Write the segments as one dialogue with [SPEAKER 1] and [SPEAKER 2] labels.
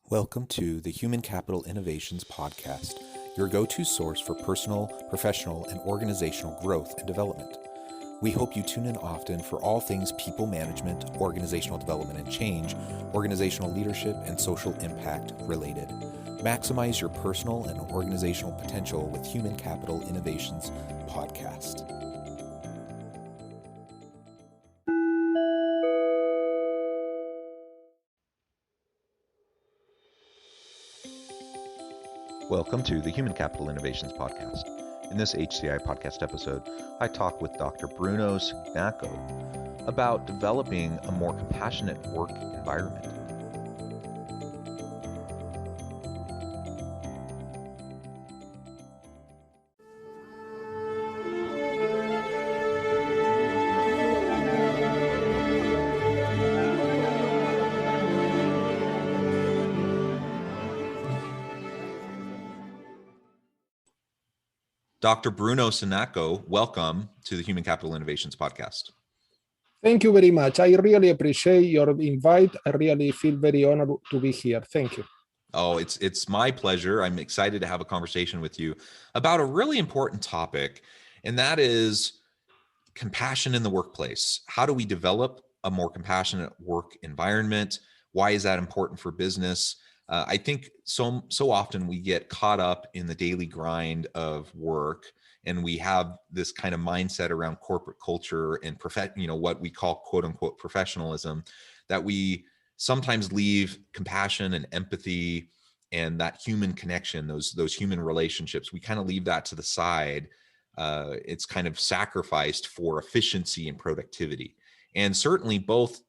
[SPEAKER 1] Welcome to the Human Capital Innovations Podcast, your go-to source for personal, professional, and organizational growth and development. We hope you tune in often for all things people management, organizational development and change, organizational leadership, and social impact related. Maximize your personal and organizational potential with Human Capital Innovations Podcast. Welcome to the Human Capital Innovations Podcast. In this HCI podcast episode, I talk with Dr. Bruno Cignacco about developing a more compassionate work environment. Dr. Bruno Cignacco, welcome to the Human Capital Innovations Podcast.
[SPEAKER 2] Thank you very much. I really appreciate your invite. I really feel very honored to be here. Thank you.
[SPEAKER 1] Oh, it's my pleasure. I'm excited to have a conversation with you about a really important topic, and that is compassion in the workplace. How do we develop a more compassionate work environment? Why is that important for business? I think so often we get caught up in the daily grind of work, and we have this kind of mindset around corporate culture and what we call quote unquote professionalism, that we sometimes leave compassion and empathy and that human connection, those human relationships, we kind of leave that to the side. It's kind of sacrificed for efficiency and productivity. And certainly both,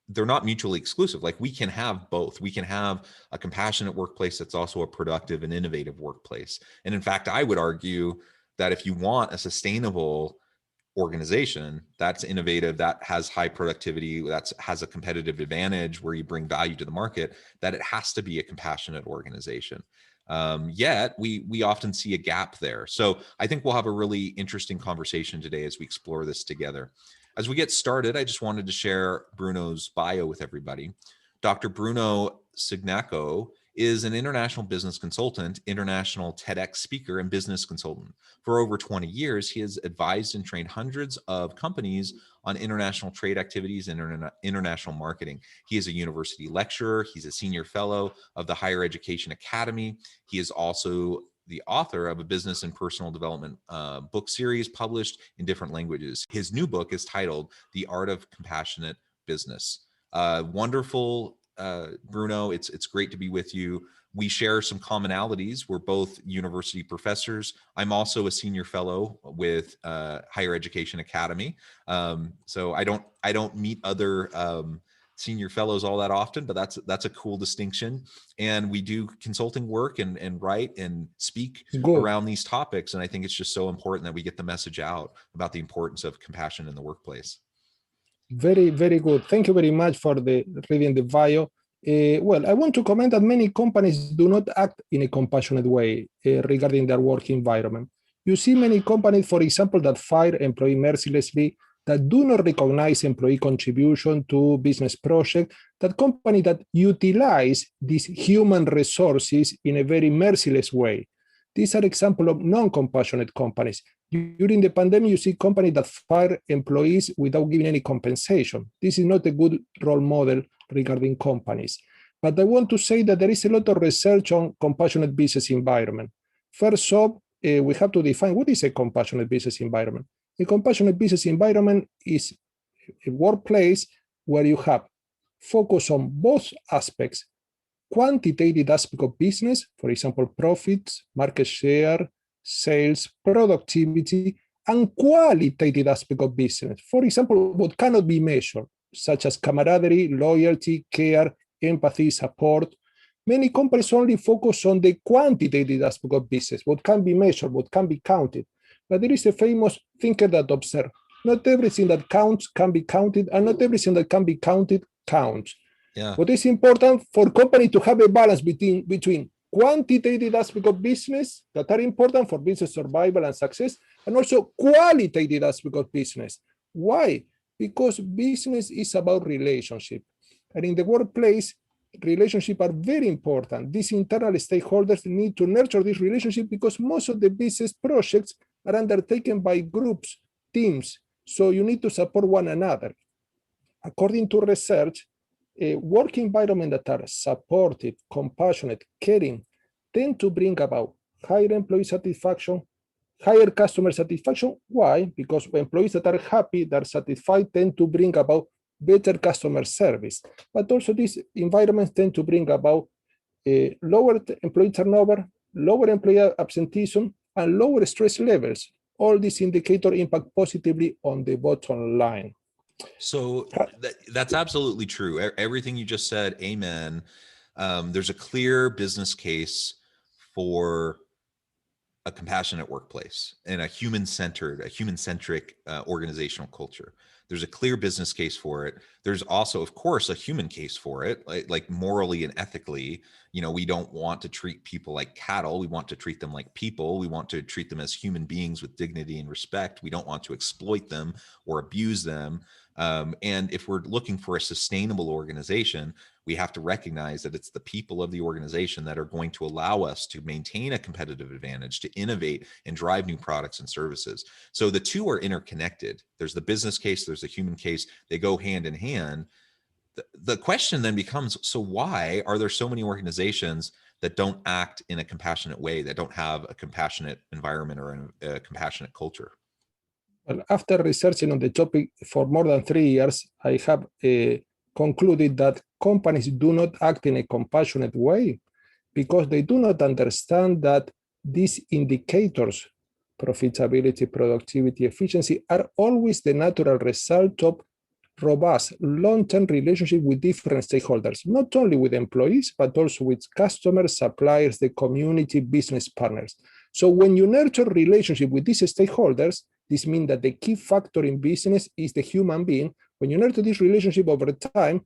[SPEAKER 1] they're not mutually exclusive. Like, we can have both. We can have a compassionate workplace that's also a productive and innovative workplace. And in fact, I would argue that if you want a sustainable organization that's innovative, that has high productivity, that has a competitive advantage where you bring value to the market, that it has to be a compassionate organization. Yet we often see a gap there. So I think we'll have a really interesting conversation today as we explore this together. As we get started, I just wanted to share Bruno's bio with everybody. Dr. Bruno Cignacco is an international business consultant, international TEDx speaker, and business consultant. For over 20 years, he has advised and trained hundreds of companies on international trade activities and international marketing. He is a university lecturer. He's a senior fellow of the Higher Education Academy. He is also the author of a business and personal development book series published in different languages. His new book is titled The Art of Compassionate Business. Wonderful, Bruno. It's great to be with you. We share some commonalities. We're both university professors. I'm also a senior fellow with Higher Education Academy. So I don't meet other senior fellows all that often, but that's a cool distinction. And we do consulting work and write and speak around these topics. And I think it's just so important that we get the message out about the importance of compassion in the workplace.
[SPEAKER 2] Very, very good. Thank you very much for reading the bio. Well, I want to comment that many companies do not act in a compassionate way regarding their work environment. You see many companies, for example, that fire employees mercilessly, that do not recognize employee contribution to business projects, that company that utilize these human resources in a very merciless way. These are examples of non-compassionate companies. During the pandemic, you see companies that fire employees without giving any compensation. This is not a good role model regarding companies. But I want to say that there is a lot of research on compassionate business environment. First off, we have to define what is a compassionate business environment. A compassionate business environment is a workplace where you have focus on both aspects: quantitative aspect of business, for example, profits, market share, sales, productivity, and qualitative aspect of business, for example, what cannot be measured, such as camaraderie, loyalty, care, empathy, support. Many companies only focus on the quantitative aspect of business, what can be measured, what can be counted. But there is a famous thinker that observed, not everything that counts can be counted, and not everything that can be counted counts. Yeah. What is important for company to have a balance between quantitative aspect of business that are important for business survival and success, and also qualitative aspect of business. Why? Because business is about relationship. And in the workplace, relationships are very important. These internal stakeholders need to nurture this relationship because most of the business projects are undertaken by groups, teams. So you need to support one another. According to research, a work environment that are supportive, compassionate, caring, tend to bring about higher employee satisfaction, higher customer satisfaction. Why? Because employees that are happy, that are satisfied, tend to bring about better customer service. But also these environments tend to bring about lower employee turnover, lower employee absenteeism, and lower stress levels. All these indicators impact positively on the bottom line.
[SPEAKER 1] So that's absolutely true. Everything you just said, amen. There's a clear business case for a compassionate workplace and a human-centric organizational culture. There's a clear business case for it. There's also, of course, a human case for it, like morally and ethically. You know, we don't want to treat people like cattle. We want to treat them like people. We want to treat them as human beings with dignity and respect. We don't want to exploit them or abuse them. And if we're looking for a sustainable organization, we have to recognize that it's the people of the organization that are going to allow us to maintain a competitive advantage, to innovate and drive new products and services. So the two are interconnected. There's the business case, there's the human case. They go hand in hand. The question then becomes, so why are there so many organizations that don't act in a compassionate way, that don't have a compassionate environment or a compassionate culture?
[SPEAKER 2] Well, after researching on the topic for more than 3 years, I have concluded that companies do not act in a compassionate way because they do not understand that these indicators, profitability, productivity, efficiency, are always the natural result of robust long-term relationship with different stakeholders, not only with employees, but also with customers, suppliers, the community, business partners. So when you nurture relationship with these stakeholders, this means that the key factor in business is the human being. When you nurture this relationship over time,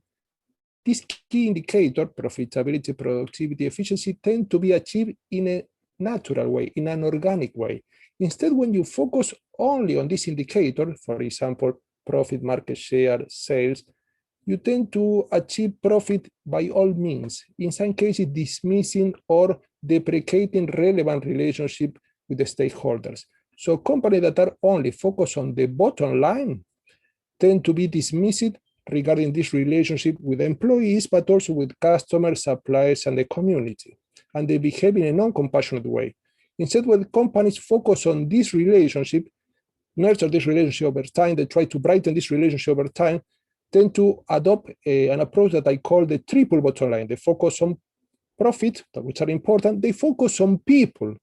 [SPEAKER 2] this key indicator, profitability, productivity, efficiency, tend to be achieved in a natural way, in an organic way. Instead, when you focus only on this indicator, for example, profit, market share, sales, you tend to achieve profit by all means, in some cases dismissing or deprecating relevant relationship with the stakeholders. So companies that are only focused on the bottom line tend to be dismissed regarding this relationship with employees, but also with customers, suppliers, and the community. And they behave in a non-compassionate way. Instead, when companies focus on this relationship, nurture this relationship over time, they try to brighten this relationship over time, tend to adopt an approach that I call the triple bottom line. They focus on profit, which are important. They focus on people,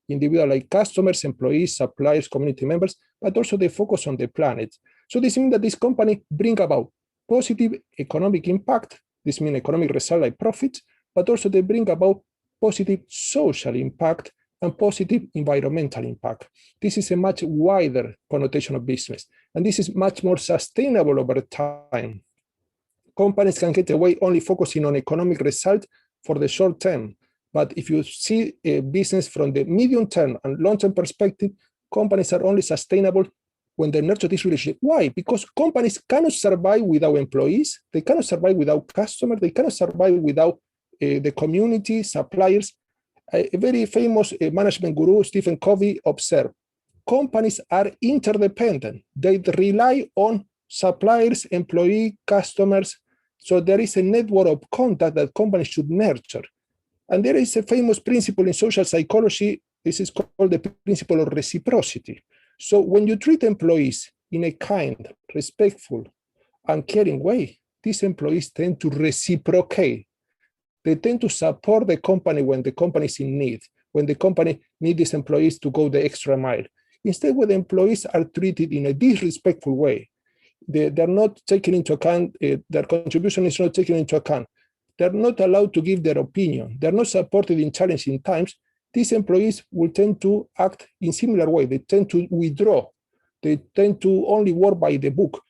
[SPEAKER 2] individual like customers, employees, suppliers, community members, but also they focus on the planet. So this means that this company bring about positive economic impact. This means economic result like profits, but also they bring about positive social impact and positive environmental impact. This is a much wider connotation of business, and this is much more sustainable over time. Companies can get away only focusing on economic result for the short term, but if you see a business from the medium term and long-term perspective, companies are only sustainable when they nurture this relationship. Why? Because companies cannot survive without employees, they cannot survive without customers, they cannot survive without the community, suppliers. A very famous management guru, Stephen Covey, observed, companies are interdependent. They rely on suppliers, employee, customers. So there is a network of contact that companies should nurture. And there is a famous principle in social psychology. This is called the principle of reciprocity. So when you treat employees in a kind, respectful, and caring way, these employees tend to reciprocate. They tend to support the company when the company is in need, when the company needs these employees to go the extra mile. Instead, when the employees are treated in a disrespectful way, they're not taken into account, their contribution is not taken into account. They're not allowed to give their opinion. They're not supported in challenging times. These employees will tend to act in similar way. They tend to withdraw. They tend to only work by the book.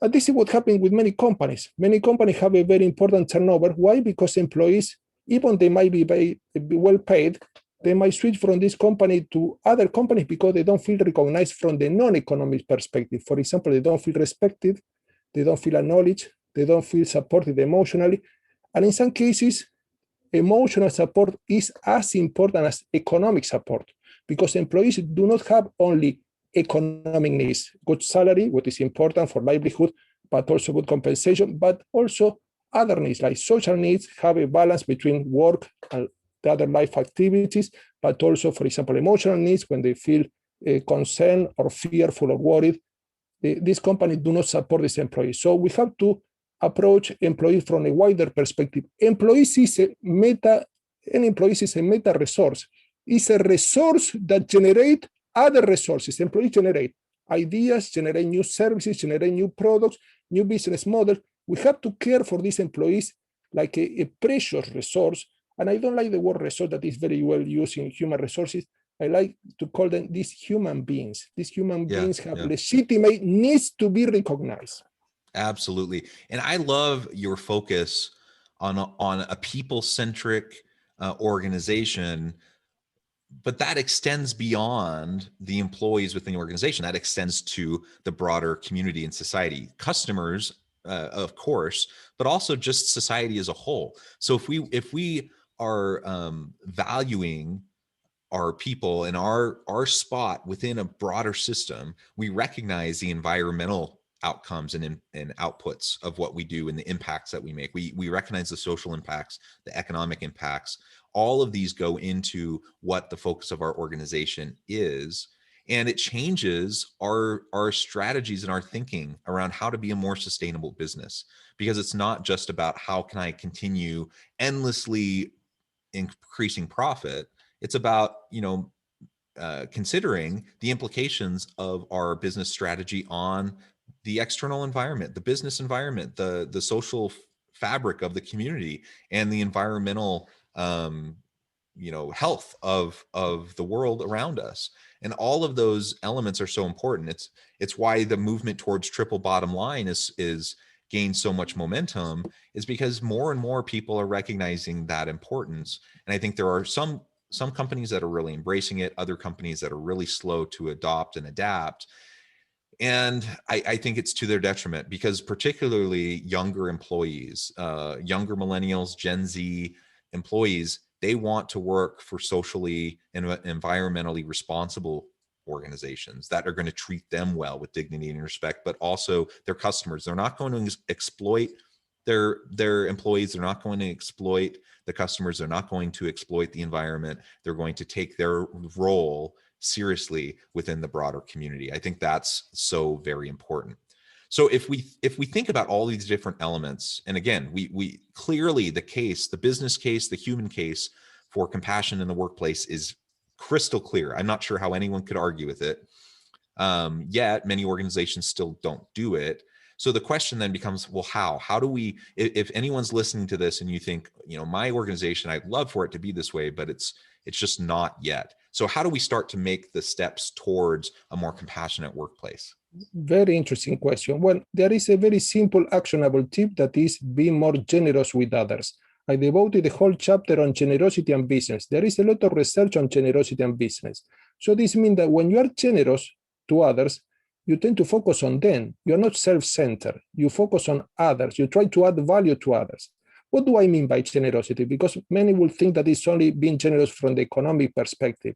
[SPEAKER 2] And this is what happens with many companies. Many companies have a very important turnover. Why? Because employees, even they might be well paid, they might switch from this company to other companies because they don't feel recognized from the non-economic perspective. For example, they don't feel respected, they don't feel acknowledged, they don't feel supported emotionally. And in some cases, emotional support is as important as economic support, because employees do not have only economic needs, good salary, what is important for livelihood, but also good compensation, but also other needs like social needs, have a balance between work and the other life activities, but also, for example, emotional needs when they feel concerned or fearful or worried. These companies do not support these employees. So we have to approach employees from a wider perspective. An employee is a meta resource. It's a resource that generates other resources. Employees generate ideas, generate new services, generate new products, new business models. We have to care for these employees like a precious resource. And I don't like the word resource that is very well used in human resources. I like to call them these human beings. These human beings have legitimate needs to be recognized.
[SPEAKER 1] Absolutely. And I love your focus on a people-centric organization, but that extends beyond the employees within the organization. That extends to the broader community and society, customers, of course, but also just society as a whole. So if we are valuing our people and our spot within a broader system, we recognize the environmental outcomes and outputs of what we do and the impacts that we make. We recognize the social impacts, the economic impacts. All of these go into what the focus of our organization is. And it changes our strategies and our thinking around how to be a more sustainable business, because it's not just about how can I continue endlessly increasing profit. It's about, considering the implications of our business strategy on the external environment, the business environment, the social fabric of the community, and the environmental, health of the world around us. And all of those elements are so important. It's why the movement towards triple bottom line is gained so much momentum, is because more and more people are recognizing that importance. And I think there are some companies that are really embracing it, other companies that are really slow to adopt and adapt. And I think it's to their detriment, because particularly younger employees, younger millennials, Gen Z employees, they want to work for socially and environmentally responsible organizations that are going to treat them well with dignity and respect, but also their customers. They're not going to exploit their employees. They're not going to exploit the customers. They're not going to exploit the environment. They're going to take their role seriously within the broader community. I think that's so very important. So if we think about all these different elements, and again, we clearly the business case, the human case for compassion in the workplace is crystal clear. I'm not sure how anyone could argue with it. Yet many organizations still don't do it. So the question then becomes, well, how do we, if anyone's listening to this and you think, my organization, I'd love for it to be this way, but it's just not yet. So how do we start to make the steps towards a more compassionate workplace?
[SPEAKER 2] Very interesting question. Well, there is a very simple actionable tip that is being more generous with others. I devoted the whole chapter on generosity and business. There is a lot of research on generosity and business. So this means that when you are generous to others, you tend to focus on them. You're not self-centered. You focus on others. You try to add value to others. What do I mean by generosity? Because many will think that it's only being generous from the economic perspective.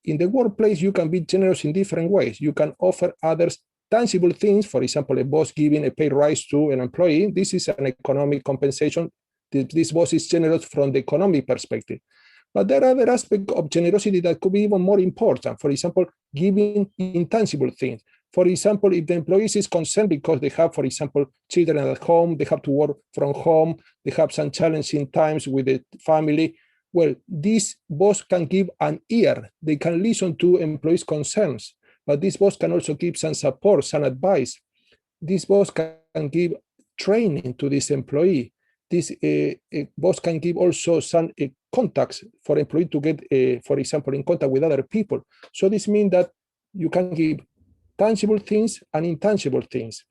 [SPEAKER 2] In the workplace, you can be generous in different ways. You can offer others tangible things. For example, a boss giving a pay rise to an employee. This is an economic compensation. This boss is generous from the economic perspective. But there are other aspects of generosity that could be even more important. For example, giving intangible things. For example, if the employees is concerned because they have, for example, children at home, they have to work from home, they have some challenging times with the family, well, this boss can give an ear. They can listen to employees' concerns, but this boss can also give some support, some advice. This boss can give training to this employee. This boss can give also some contacts for employee to get, for example, in contact with other people. So this means that you can give tangible things and intangible things.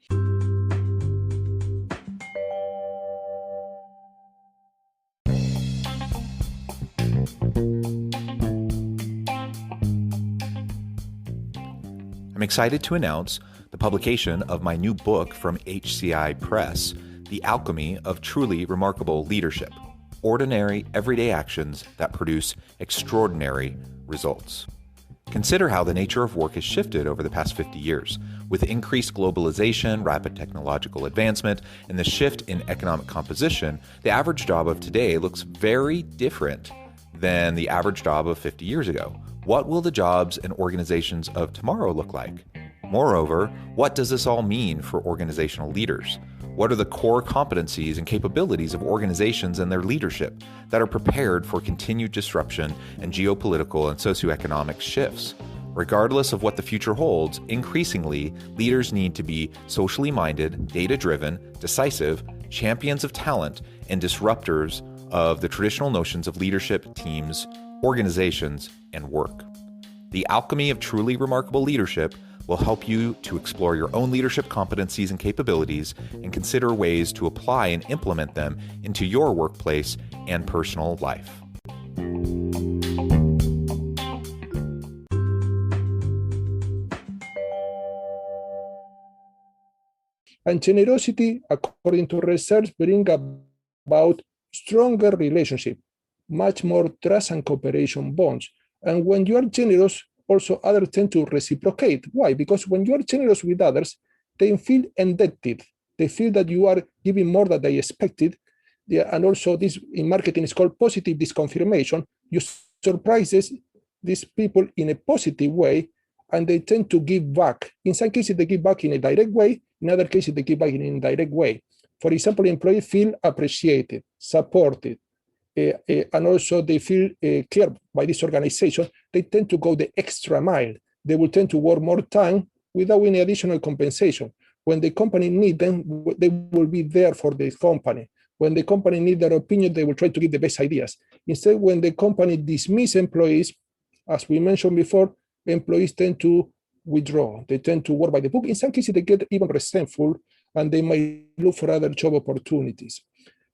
[SPEAKER 1] I'm excited to announce the publication of my new book from HCI Press, The alchemy of truly remarkable leadership. Ordinary, everyday actions that produce extraordinary results. Consider how the nature of work has shifted over the past 50 years. With increased globalization, rapid technological advancement, and the shift in economic composition, the average job of today looks very different than the average job of 50 years ago. What will the jobs and organizations of tomorrow look like? Moreover, what does this all mean for organizational leaders? What are the core competencies and capabilities of organizations and their leadership that are prepared for continued disruption and geopolitical and socioeconomic shifts? Regardless of what the future holds, increasingly, leaders need to be socially minded, data-driven, decisive, champions of talent, and disruptors of the traditional notions of leadership, teams, organizations, and work. The alchemy of truly remarkable leadership will help you to explore your own leadership competencies and capabilities and consider ways to apply and implement them into your workplace and personal life.
[SPEAKER 2] And generosity, according to research, bring about stronger relationship, much more trust and cooperation bonds. And when you are generous, also others tend to reciprocate. Why? Because when you are generous with others, they feel indebted. They feel that you are giving more than they expected. And also this in marketing is called positive disconfirmation. You surprises these people in a positive way, and they tend to give back. In some cases, they give back in a direct way. In other cases, they give back in an indirect way. For example, employees feel appreciated, supported, and also they feel cared by this organization. They tend to go the extra mile. They will tend to work more time without any additional compensation. When the company needs them, they will be there for the company. When the company needs their opinion, they will try to give the best ideas. Instead, when the company dismisses employees, as we mentioned before, employees tend to withdraw. They tend to work by the book. In some cases, they get even resentful, and they might look for other job opportunities.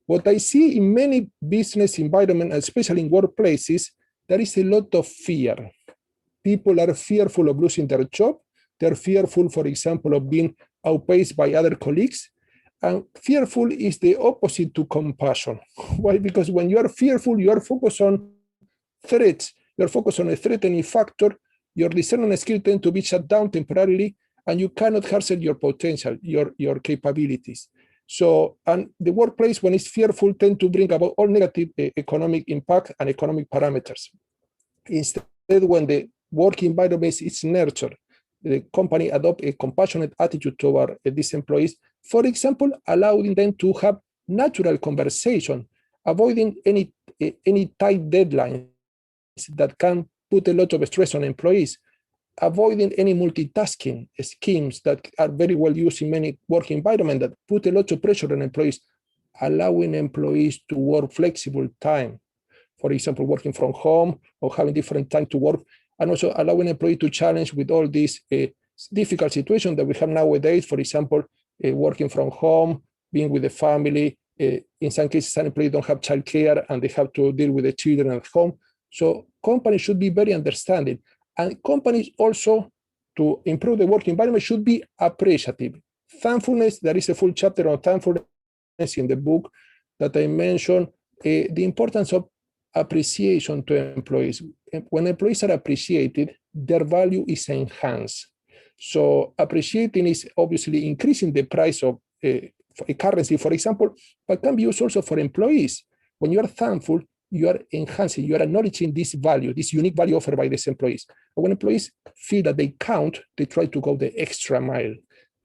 [SPEAKER 2] What I see in many business environments, especially in workplaces, there is a lot of fear. People are fearful of losing their job. They're fearful, for example, of being outpaced by other colleagues. And fearful is the opposite to compassion. Why? Because when you are fearful, you are focused on threats. You're focused on a threatening factor. Your discernment skill tend to be shut down temporarily, and you cannot harness your potential, your capabilities. So, and the workplace, when it's fearful, tend to bring about all negative economic impact and economic parameters. Instead, when the work environment is nurtured, the company adopt a compassionate attitude toward these employees, for example, allowing them to have natural conversation, avoiding any tight deadlines that can put a lot of stress on employees, avoiding any multitasking schemes that are very well used in many work environments that put a lot of pressure on employees, allowing employees to work flexible time, for example, working from home or having different time to work, and also allowing employees to challenge with all these difficult situations that we have nowadays, for example, working from home, being with the family. In some cases, some employees don't have childcare and they have to deal with the children at home. So companies should be very understanding. And companies also, to improve the work environment, should be appreciative. Thankfulness, there is a full chapter on thankfulness in the book that I mentioned, the importance of appreciation to employees. When employees are appreciated, their value is enhanced. So appreciating is obviously increasing the price of a currency, for example, but can be used also for employees. When you are thankful, you are enhancing, you are acknowledging this value, this unique value offered by these employees. But when employees feel that they count, they try to go the extra mile.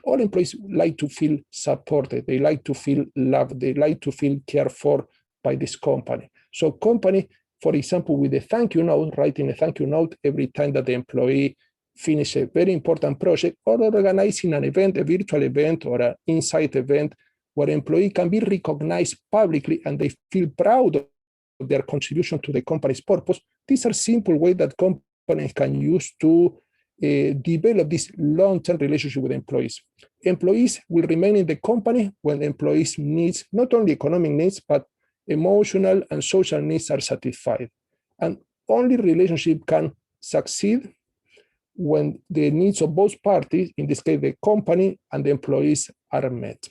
[SPEAKER 2] All employees like to feel supported. They like to feel loved. They like to feel cared for by this company. So company, for example, with a thank you note, writing a thank you note every time that the employee finishes a very important project, or organizing an event, a virtual event or an insight event where employee can be recognized publicly and they feel proud of their contribution to the company's purpose. These are simple ways that companies can use to develop this long-term relationship with employees. Employees will remain in the company when employees' needs, not only economic needs, but emotional and social needs are satisfied. And only relationship can succeed when the needs of both parties, in this case the company and the employees, are met.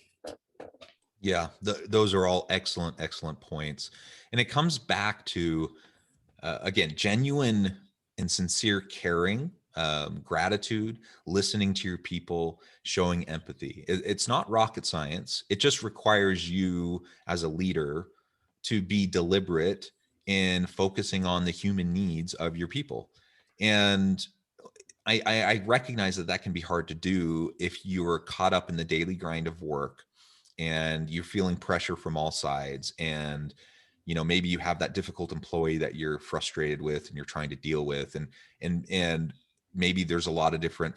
[SPEAKER 1] Yeah, those are all excellent, excellent points. And it comes back to, again, genuine and sincere caring, gratitude, listening to your people, showing empathy. It's not rocket science. It just requires you as a leader to be deliberate in focusing on the human needs of your people. And I recognize that that can be hard to do if you're caught up in the daily grind of work and you're feeling pressure from all sides, and maybe you have that difficult employee that you're frustrated with and you're trying to deal with, and maybe there's a lot of different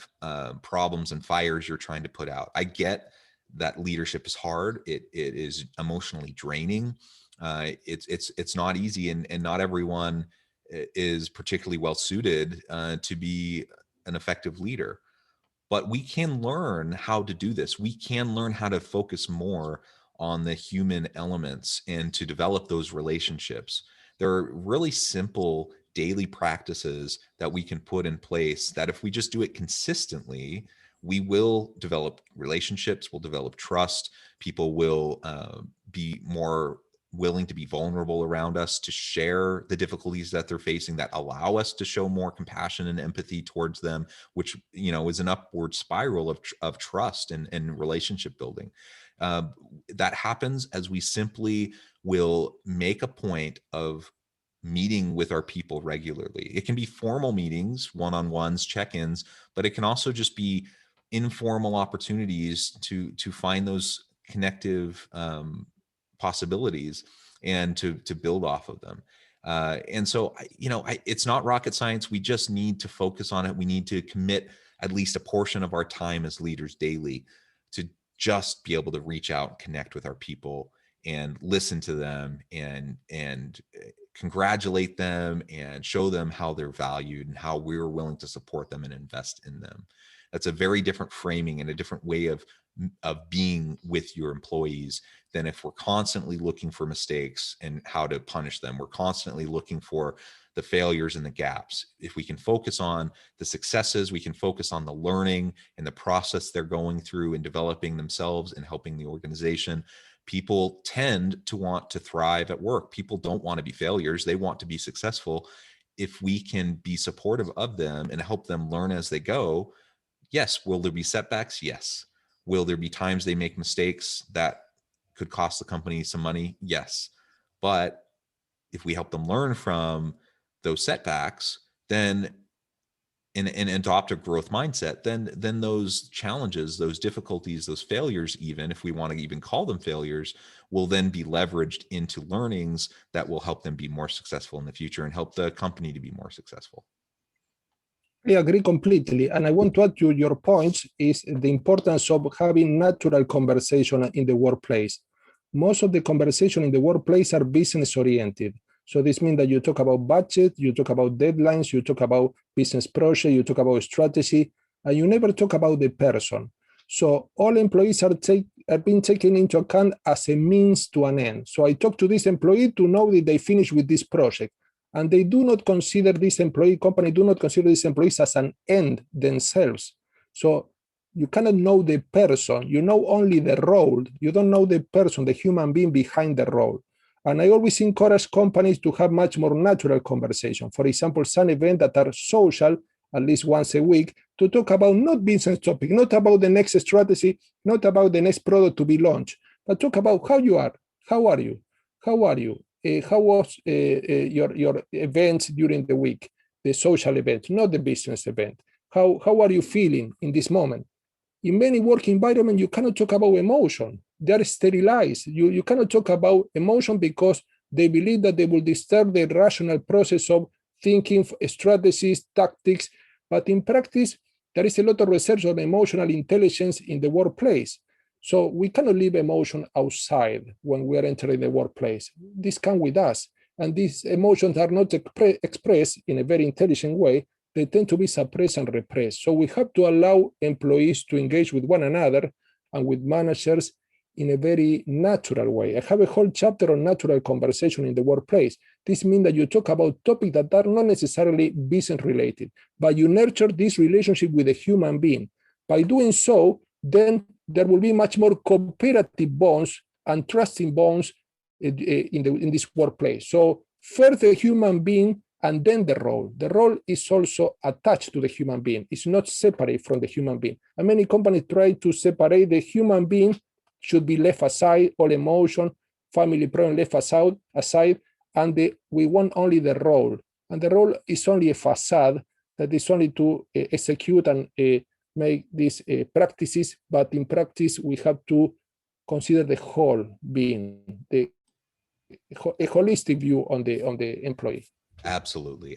[SPEAKER 1] problems and fires you're trying to put out. I get that leadership is hard. It is emotionally draining. It's not easy, and not everyone is particularly well suited to be an effective leader. But we can learn how to do this. We can learn how to focus more on the human elements and to develop those relationships. There are really simple daily practices that we can put in place that if we just do it consistently, we will develop relationships, we'll develop trust, people will be more willing to be vulnerable around us, to share the difficulties that they're facing, that allow us to show more compassion and empathy towards them, which is an upward spiral of trust and relationship building. That happens as we simply will make a point of meeting with our people regularly. It can be formal meetings, one-on-ones, check-ins, but it can also just be informal opportunities to find those connective possibilities and to build off of them. And so, it's not rocket science. We just need to focus on it. We need to commit at least a portion of our time as leaders daily to just be able to reach out and connect with our people and listen to them and congratulate them and show them how they're valued and how we're willing to support them and invest in them. That's a very different framing and a different way of being with your employees than if we're constantly looking for mistakes and how to punish them. We're constantly looking for the failures and the gaps. If we can focus on the successes, we can focus on the learning and the process they're going through and developing themselves and helping the organization. People tend to want to thrive at work. People don't want to be failures. They want to be successful. If we can be supportive of them and help them learn as they go, yes. Will there be setbacks? Yes. Will there be times they make mistakes that could cost the company some money? Yes. But if we help them learn from those setbacks, then and adopt a growth mindset, then those challenges, those difficulties, those failures, even if we want to even call them failures, will then be leveraged into learnings that will help them be more successful in the future and help the company to be more successful.
[SPEAKER 2] I agree completely. And I want to add to your points is the importance of having natural conversation in the workplace. Most of the conversation in the workplace are business oriented. So this means that you talk about budget, you talk about deadlines, you talk about business project, you talk about strategy, and you never talk about the person. So all employees are being taken into account as a means to an end. So I talk to this employee to know that they finish with this project. And they do not consider this company do not consider these employees as an end themselves. So you cannot know the person, you know only the role. You don't know the person, the human being behind the role. And I always encourage companies to have much more natural conversation. For example, some events that are social, at least once a week, to talk about not business topic, not about the next strategy, not about the next product to be launched, but talk about how you are, how are you, how are you, how was your events during the week, the social event, not the business event. How are you feeling in this moment? In many work environments, you cannot talk about emotion. They are sterilized. You cannot talk about emotion because they believe that they will disturb the rational process of thinking, strategies, tactics. But in practice, there is a lot of research on emotional intelligence in the workplace. So we cannot leave emotion outside when we are entering the workplace. This comes with us. And these emotions are not expressed in a very intelligent way. They tend to be suppressed and repressed. So we have to allow employees to engage with one another and with managers in a very natural way. I have a whole chapter on natural conversation in the workplace. This means that you talk about topics that are not necessarily business related, but you nurture this relationship with a human being. By doing so, then there will be much more cooperative bonds and trusting bonds in this workplace. So first the human being and then the role. The role is also attached to the human being. It's not separate from the human being. And many companies try to separate the human being, should be left aside, all emotion, family problem left aside, and we want only the role. And the role is only a facade that is only to execute and make these practices, but in practice we have to consider the whole being, a holistic view on the employee.
[SPEAKER 1] Absolutely.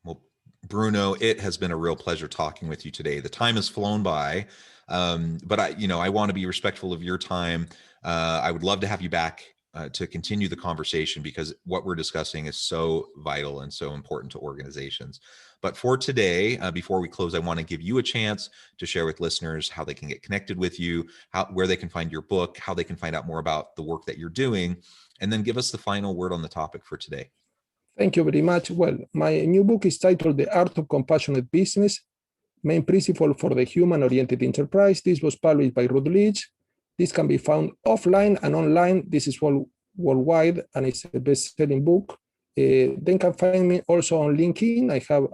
[SPEAKER 1] Well, Bruno, it has been a real pleasure talking with you today. The time has flown by, but I want to be respectful of your time. I would love to have you back to continue the conversation, because what we're discussing is so vital and so important to organizations. But for today, before we close, I want to give you a chance to share with listeners how they can get connected with you, where they can find your book, how they can find out more about the work that you're doing, and then give us the final word on the topic for today.
[SPEAKER 2] Thank you very much. Well, my new book is titled The Art of Compassionate Business, Main Principle for the Human-Oriented Enterprise. This was published by Routledge. This can be found offline and online. This is worldwide, and it's a best-selling book. They can find me also on LinkedIn. I have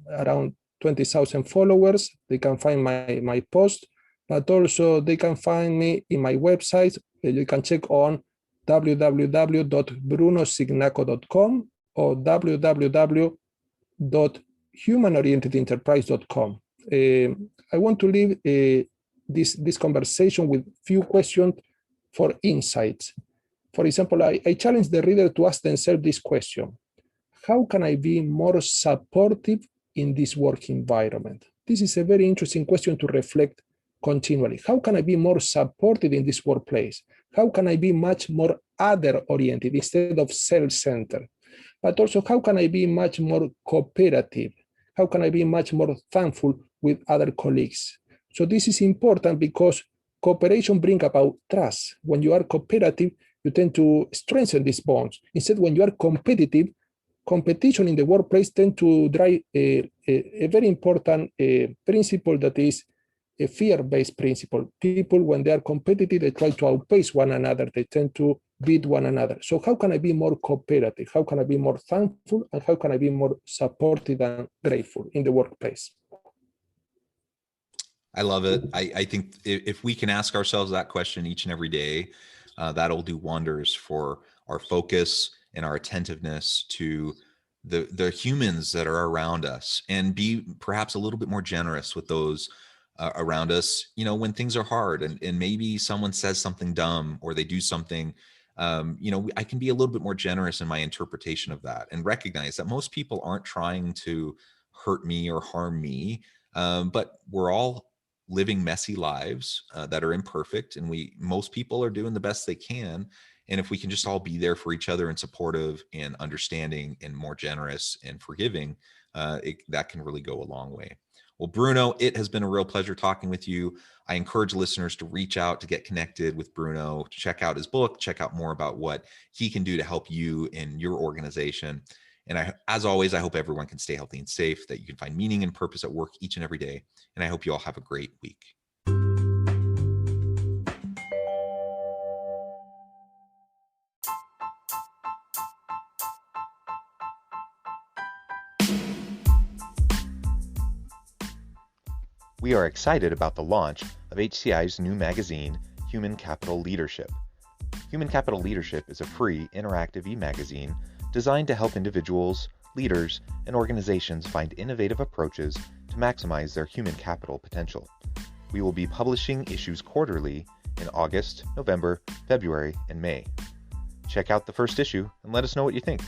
[SPEAKER 2] around 20,000 followers. They can find my post, but also they can find me in my website. You can check on www.brunocignacco.com or www.humanorientedenterprise.com. I want to leave this conversation with few questions for insights. For example, I challenge the reader to ask themselves this question: how can I be more supportive in this work environment? This is a very interesting question to reflect continually. How can I be more supportive in this workplace? How can I be much more other-oriented instead of self-centered? But also, how can I be much more cooperative? How can I be much more thankful with other colleagues? So this is important because cooperation brings about trust. When you are cooperative, you tend to strengthen these bonds. Instead, when you are competitive, competition in the workplace tends to drive a very important principle that is a fear-based principle. People, when they are competitive, they try to outpace one another. They tend to beat one another. So how can I be more cooperative? How can I be more thankful? And how can I be more supportive and grateful in the workplace?
[SPEAKER 1] I love it. I think if we can ask ourselves that question each and every day, that'll do wonders for our focus and our attentiveness to the humans that are around us, and be perhaps a little bit more generous with those around us, when things are hard and maybe someone says something dumb or they do something, I can be a little bit more generous in my interpretation of that and recognize that most people aren't trying to hurt me or harm me, but we're all living messy lives that are imperfect, and most people are doing the best they can. And if we can just all be there for each other and supportive and understanding and more generous and forgiving, that can really go a long way. Well, Bruno, it has been a real pleasure talking with you. I encourage listeners to reach out to get connected with Bruno, to check out his book, check out more about what he can do to help you in your organization. And as always, I hope everyone can stay healthy and safe, that you can find meaning and purpose at work each and every day. And I hope you all have a great week.
[SPEAKER 3] We are excited about the launch of HCI's new magazine, Human Capital Leadership. Human Capital Leadership is a free, interactive e-magazine designed to help individuals, leaders, and organizations find innovative approaches to maximize their human capital potential. We will be publishing issues quarterly in August, November, February, and May. Check out the first issue and let us know what you think.